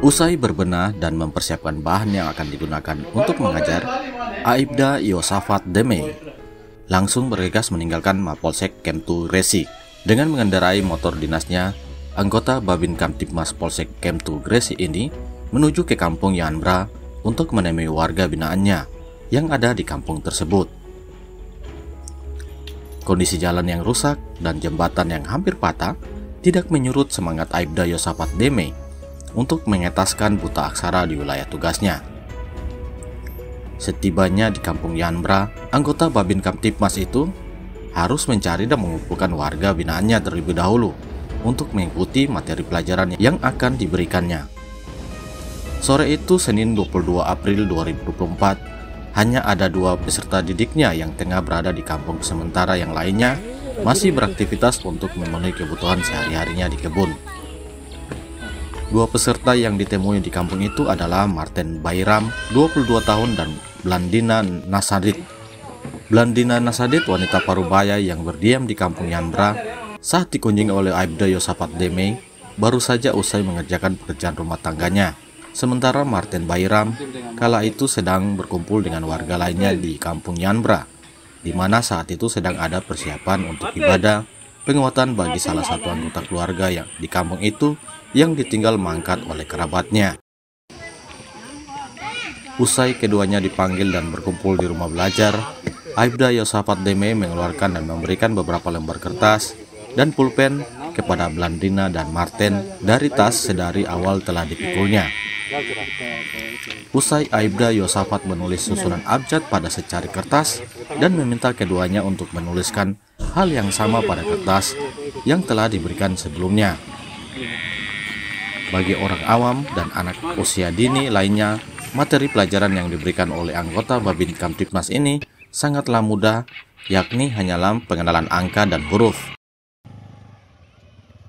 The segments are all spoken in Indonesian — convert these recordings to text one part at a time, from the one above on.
Usai berbenah dan mempersiapkan bahan yang akan digunakan untuk mengajar, Aibda Yosafat Demey langsung bergegas meninggalkan Mapolsek Kemtu Gresik dengan mengendarai motor dinasnya. Anggota Babin Kamtibmas Polsek Kemtu Gresik ini menuju ke kampung Yanbra untuk menemui warga binaannya yang ada di kampung tersebut. Kondisi jalan yang rusak dan jembatan yang hampir patah tidak menyurut semangat Aibda Yosafat Demey untuk mengetaskan buta aksara di wilayah tugasnya. Setibanya di kampung Yanbra, anggota Babin Kamtibmas itu harus mencari dan mengumpulkan warga binaannya terlebih dahulu untuk mengikuti materi pelajaran yang akan diberikannya. Sore itu, Senin 22 April 2024, hanya ada 2 peserta didiknya yang tengah berada di kampung, sementara yang lainnya masih beraktivitas untuk memenuhi kebutuhan sehari-harinya di kebun. 2 peserta yang ditemui di kampung itu adalah Marten Bayram, 22 tahun, dan Blandina Nasadit. Blandina Nasadit, wanita parubaya yang berdiam di kampung Yanbra, saat dikunjungi oleh Aibda Yosafat Demey, baru saja usai mengerjakan pekerjaan rumah tangganya. Sementara Marten Bayram kala itu sedang berkumpul dengan warga lainnya di kampung Yanbra, di mana saat itu sedang ada persiapan untuk ibadah penguatan bagi salah satu anggota keluarga yang di kampung itu yang ditinggal mangkat oleh kerabatnya. Usai keduanya dipanggil dan berkumpul di rumah belajar, Aibda Yosafat Demey mengeluarkan dan memberikan beberapa lembar kertas dan pulpen kepada Blandina dan Marten dari tas sedari awal telah dipikulnya. Usai Aibda Yosafat menulis susunan abjad pada secari kertas dan meminta keduanya untuk menuliskan hal yang sama pada kertas yang telah diberikan sebelumnya. Bagi orang awam dan anak usia dini lainnya, materi pelajaran yang diberikan oleh anggota Babin Kamtibmas ini sangatlah mudah, yakni hanyalah pengenalan angka dan huruf.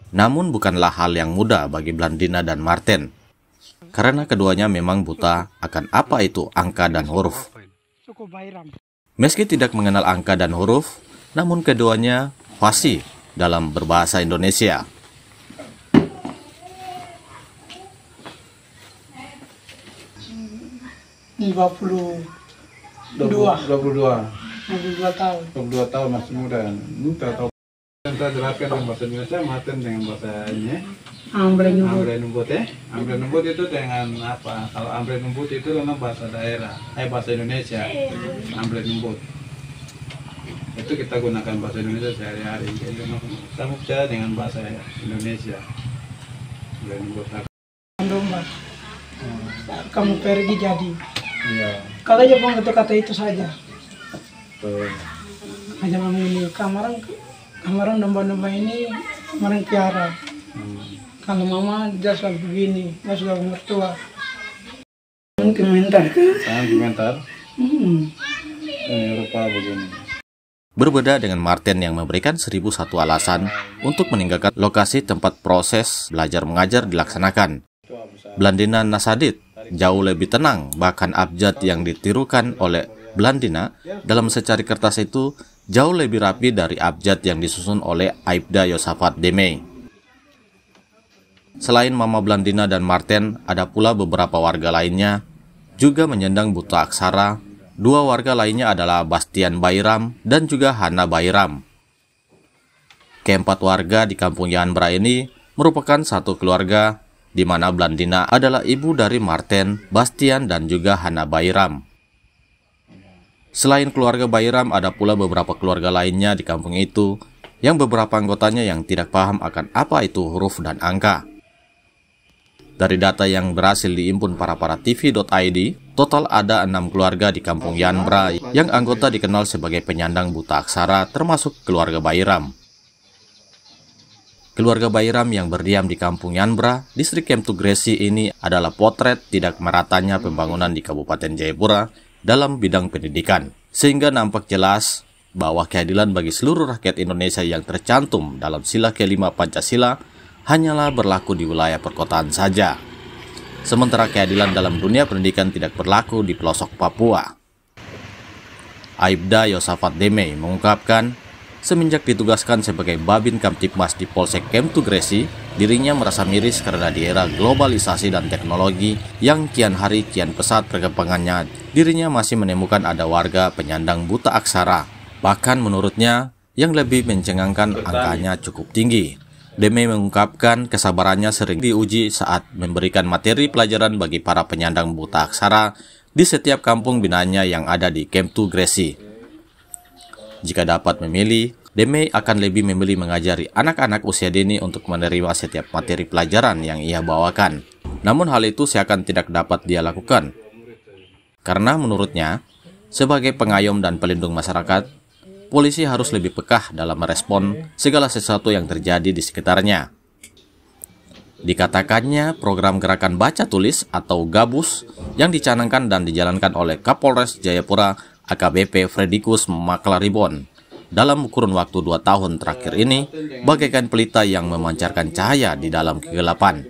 Namun bukanlah hal yang mudah bagi Blandina dan Marten, karena keduanya memang buta akan apa itu angka dan huruf. Meski tidak mengenal angka dan huruf, namun keduanya fasih dalam berbahasa Indonesia. Dua puluh dua tahun. 22 tahun masih muda. Kita tahu. Kita jelaskan dengan bahasa Indonesia, Marten dengan bahasanya. Ambre Numbut ya. Ambre Numbut itu dengan apa? Kalau Ambre Numbut itu memang bahasa daerah, bahasa Indonesia. Ambre Numbut. Itu kita gunakan bahasa Indonesia sehari-hari. Jadi kita bicara dengan bahasa Indonesia. Ambre Numbut. domba. Kamu pergi jadi. Iya. Kalau aja bang kata itu saja. Tuh. Aja ini kamaran domba-domba ini kemarin piara. Kalau mama dia sudah begini, dia sudah mertua. Komentar kan? Sangat komentar. Ini rupa begini. Berbeda dengan Marten yang memberikan 1001 alasan untuk meninggalkan lokasi tempat proses belajar mengajar dilaksanakan, Blandina Nasadit jauh lebih tenang, bahkan abjad yang ditirukan oleh Blandina dalam secari kertas itu jauh lebih rapi dari abjad yang disusun oleh Aibda Yosafat Demey. Selain Mama Blandina dan Marten, ada pula beberapa warga lainnya juga menyandang buta aksara. 2 warga lainnya adalah Bastian Bayram dan juga Hana Bayram. Keempat warga di kampung Yanbra ini merupakan satu keluarga, di mana Blandina adalah ibu dari Marten, Bastian, dan juga Hana Bayram. Selain keluarga Bayram, ada pula beberapa keluarga lainnya di kampung itu, yang beberapa anggotanya yang tidak paham akan apa itu huruf dan angka. Dari data yang berhasil diimpun para TV.id, total ada 6 keluarga di kampung Yanbra yang anggota dikenal sebagai penyandang buta aksara, termasuk keluarga Bayram. Keluarga Bayram yang berdiam di kampung Yanbra, distrik Kemtu Gresik ini adalah potret tidak meratanya pembangunan di Kabupaten Jayapura dalam bidang pendidikan, sehingga nampak jelas bahwa keadilan bagi seluruh rakyat Indonesia yang tercantum dalam sila ke-5 Pancasila hanyalah berlaku di wilayah perkotaan saja. Sementara keadilan dalam dunia pendidikan tidak berlaku di pelosok Papua. Aibda Yosafat Demey mengungkapkan, semenjak ditugaskan sebagai Babin Kamtibmas di Polsek Kemtu Gresik, dirinya merasa miris karena di era globalisasi dan teknologi yang kian hari kian pesat perkembangannya, dirinya masih menemukan ada warga penyandang buta aksara. Bahkan menurutnya, yang lebih mencengangkan angkanya cukup tinggi. Deme mengungkapkan kesabarannya sering diuji saat memberikan materi pelajaran bagi para penyandang buta aksara di setiap kampung binaannya yang ada di Kemtu Gresi. Jika dapat memilih, Deme akan lebih memilih mengajari anak-anak usia dini untuk menerima setiap materi pelajaran yang ia bawakan. Namun hal itu seakan tidak dapat dia lakukan. Karena menurutnya, sebagai pengayom dan pelindung masyarakat, polisi harus lebih peka dalam merespon segala sesuatu yang terjadi di sekitarnya. Dikatakannya program gerakan baca tulis atau Gabus yang dicanangkan dan dijalankan oleh Kapolres Jayapura AKBP Fredikus Maklaribon dalam kurun waktu 2 tahun terakhir ini bagaikan pelita yang memancarkan cahaya di dalam kegelapan.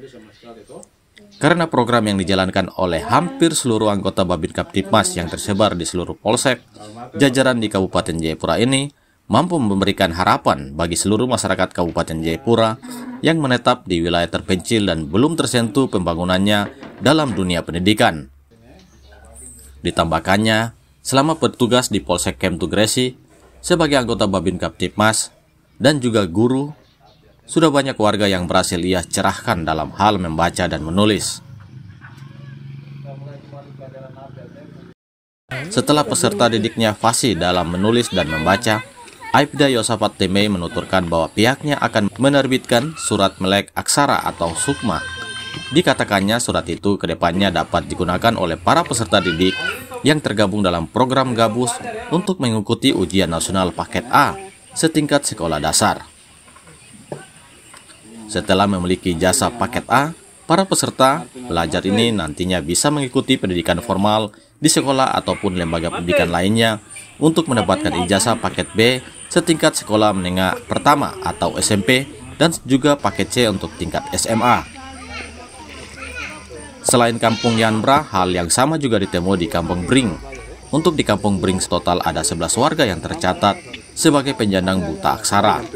Karena program yang dijalankan oleh hampir seluruh anggota Babin Kamtipmas yang tersebar di seluruh polsek, jajaran di Kabupaten Jayapura ini mampu memberikan harapan bagi seluruh masyarakat Kabupaten Jayapura yang menetap di wilayah terpencil dan belum tersentuh pembangunannya dalam dunia pendidikan. Ditambahkannya, selama bertugas di Polsek Kemtu Gresi, sebagai anggota Babin Kamtipmas dan juga guru, sudah banyak warga yang berhasil ia cerahkan dalam hal membaca dan menulis. Setelah peserta didiknya fasih dalam menulis dan membaca, Aibda Yosafat Deme menuturkan bahwa pihaknya akan menerbitkan surat melek aksara atau sukma. Dikatakannya surat itu kedepannya dapat digunakan oleh para peserta didik yang tergabung dalam program Gabus untuk mengikuti ujian nasional paket A setingkat sekolah dasar. Setelah memiliki jasa paket A, para peserta belajar ini nantinya bisa mengikuti pendidikan formal di sekolah ataupun lembaga pendidikan lainnya untuk mendapatkan ijazah paket B setingkat sekolah menengah pertama atau SMP dan juga paket C untuk tingkat SMA. Selain Kampung Yanbra, hal yang sama juga ditemui di Kampung Bring. Untuk di Kampung Bring total ada 11 warga yang tercatat sebagai penyandang buta aksara.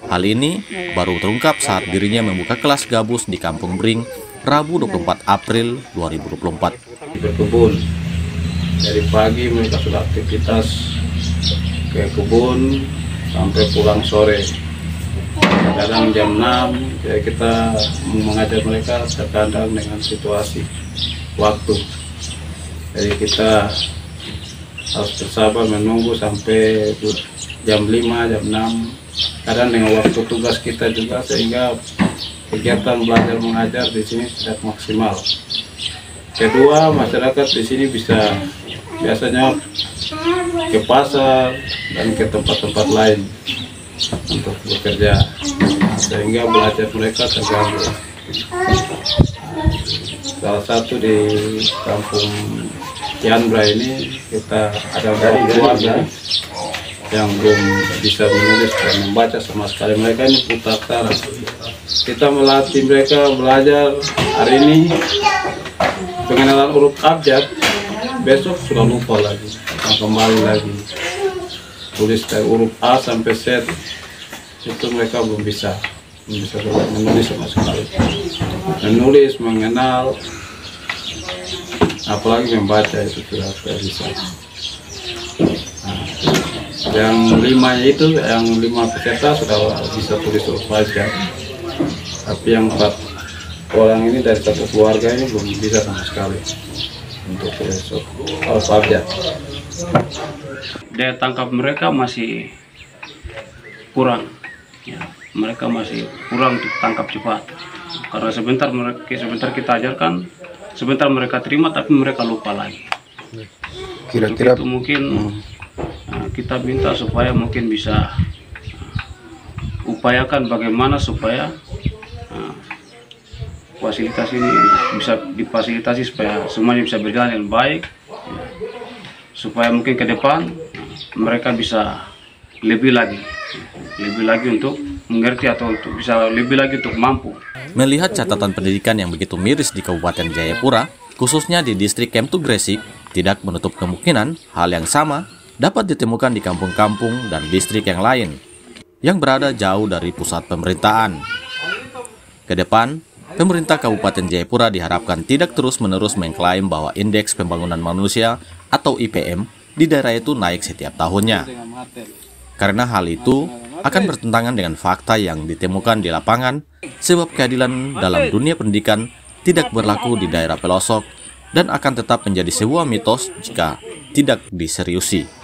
Hal ini baru terungkap saat dirinya membuka kelas Gabus di Kampung Bring Rabu 24 April 2024. Berkebun, dari pagi mereka sudah aktivitas ke kebun sampai pulang sore. Kadang jam 6 kita mengajar mereka terkadang dengan situasi waktu. Jadi kita harus bersabar menunggu sampai jam 5, jam 6. Kadang dengan waktu tugas kita juga sehingga kegiatan belajar mengajar di sini tidak maksimal. Kedua, masyarakat di sini biasanya ke pasar dan ke tempat-tempat lain untuk bekerja, sehingga belajar mereka terganggu. Salah satu di Kampung Yanbra ini kita ada keluarga yang belum bisa menulis dan membaca sama sekali. Mereka ini buta aksara. Kita melatih mereka belajar hari ini pengenalan huruf abjad, besok sudah lupa lagi, kembali lagi tulis dari huruf A sampai Z. Itu mereka belum bisa menulis sama sekali. Menulis, mengenal, apalagi membaca itu tidak bisa. Yang 5 itu, yang 5 peserta sudah bisa tulis huruf abjad, tapi yang 4 orang ini dari satu keluarga ini belum bisa sama sekali untuk tulis huruf abjad. Daya tangkap mereka masih kurang, ya, mereka masih kurang untuk tangkap cepat, karena sebentar kita ajarkan, sebentar mereka terima, tapi mereka lupa lagi. Kira-kira itu mungkin kita minta supaya mungkin bisa upayakan bagaimana supaya fasilitas ini bisa difasilitasi supaya semuanya bisa berjalan dengan baik, supaya mungkin ke depan mereka bisa lebih lagi untuk mengerti atau untuk bisa lebih lagi untuk mampu. Melihat catatan pendidikan yang begitu miris di Kabupaten Jayapura, khususnya di distrik Kemtu Gresi, tidak menutup kemungkinan hal yang sama dapat ditemukan di kampung-kampung dan distrik yang lain yang berada jauh dari pusat pemerintahan. Ke depan, pemerintah Kabupaten Jayapura diharapkan tidak terus-menerus mengklaim bahwa Indeks Pembangunan Manusia atau IPM di daerah itu naik setiap tahunnya. Karena hal itu akan bertentangan dengan fakta yang ditemukan di lapangan, sebab keadilan dalam dunia pendidikan tidak berlaku di daerah pelosok dan akan tetap menjadi sebuah mitos jika tidak diseriusi.